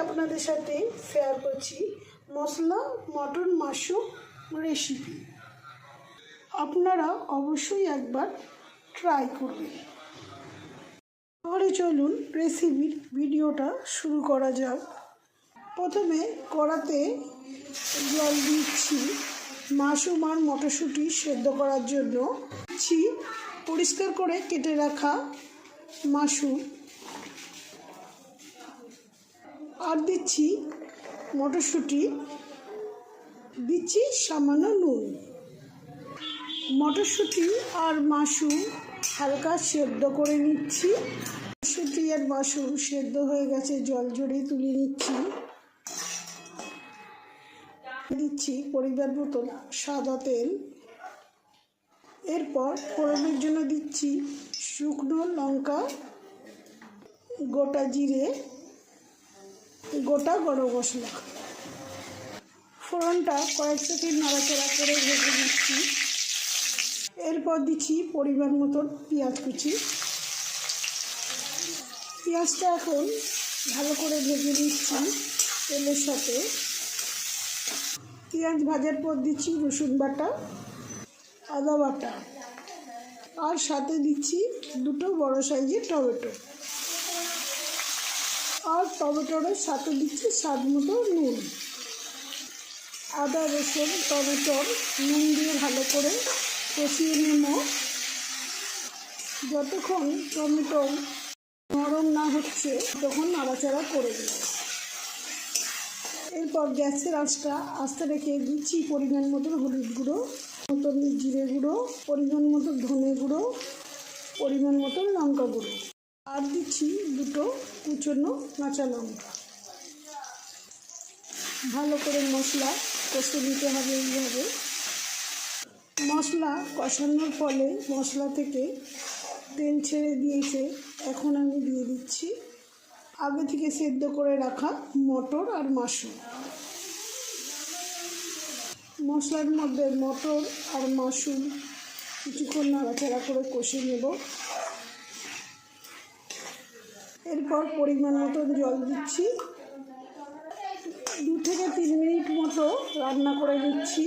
আপনাদের সাথে শেয়ার করছি মশলা মটন মাশরুম রেসিপি। আপনারা অবশ্যই একবার ট্রাই করবেন। তাহলে চলুন রেসিপির ভিডিওটা শুরু করা যাক। প্রথমে কড়াতে জল দিচ্ছি মাশরুম আর মটরশুঁটি সেদ্ধ করার জন্য। দিচ্ছি পরিষ্কার করে কেটে রাখা মাশরুম, আর দিচ্ছি মটরশুঁটি, দিচ্ছি সামান্য নুন। মটরশুঁটি আর মাশরুম হালকা সেদ্ধ করে নিচ্ছি। মটরশুঁটি আর মাশরুম সেদ্ধ হয়ে গেছে, জল ঝরিয়ে তুলে নিচ্ছি। দিচ্ছি পরিমাণ মতো সাদা তেল। এরপর ফোড়নের জন্য দিচ্ছি শুকনো লঙ্কা, গোটা জিরে, গোটা গরম মশলা। ফোড়নটা কয়েক সেকেন্ড নাড়াচাড়া করে ভেজে দিচ্ছি। এরপর দিচ্ছি পরিমাণ মতন পেঁয়াজ কুচি। পেঁয়াজটা এখন ভালো করে ভেজে নিচ্ছি তেলের সাথে। পেঁয়াজ ভাজার পর দিচ্ছি রসুন বাটা, আদা বাটা, আর সাথে দিচ্ছি দুটো বড় সাইজের টমেটো। আর টমেটোর সাথে দিচ্ছি স্বাদ মতো নুন। আদা রসুন টমেটোর নুন দিয়ে ভালো করে কষিয়ে নেব যতক্ষণ টমেটো নরম না হচ্ছে, তখন নাড়াচাড়া করে দেব। এরপর গ্যাসের আঁচটা আস্তে রেখে দিচ্ছি পরিমাণ মতো হলুদ গুঁড়ো, মতন জিরে গুঁড়ো, পরিমাণ মতো ধনে গুঁড়ো, পরিমাণ মতো লঙ্কা গুঁড়ো, আর দিচ্ছি দুটো কুচনো কাঁচা লঙ্কা। ভালো করে মশলা কষে নিতে হবে। এইভাবে মশলা কষানোর ফলে মশলা থেকে তেল ছেড়ে দিয়েছে। এখন আমি দিয়ে দিচ্ছি আগে থেকে সেদ্ধ করে রাখা মটর আর মাশরুম। মশলার মধ্যে মটর আর মাশরুম কিছুক্ষণ নাড়াচাড়া করে কষে নেব। এরপর পরিমাণ মতো জল দিচ্ছি। 2 থেকে 3 মিনিট মতো রান্না করে নিচ্ছি।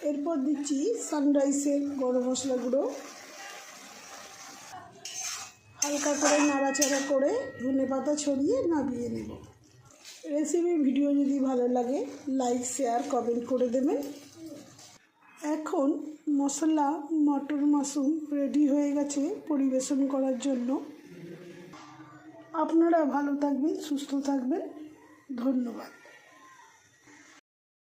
এরপর দিচ্ছি সানরাইসের গরম মশলা গুঁড়ো। হালকা করে নাড়াচাড়া করে ধনেপাতা ছড়িয়ে নামিয়ে নেব। রেসিপির ভিডিও যদি ভালো লাগে লাইক শেয়ার কমেন্ট করে দেবেন। এখন মশলা মটর মাশরুম রেডি হয়ে গেছে পরিবেশন করার জন্য। আপনারা ভালো থাকবেন, সুস্থ থাকবেন। ধন্যবাদ।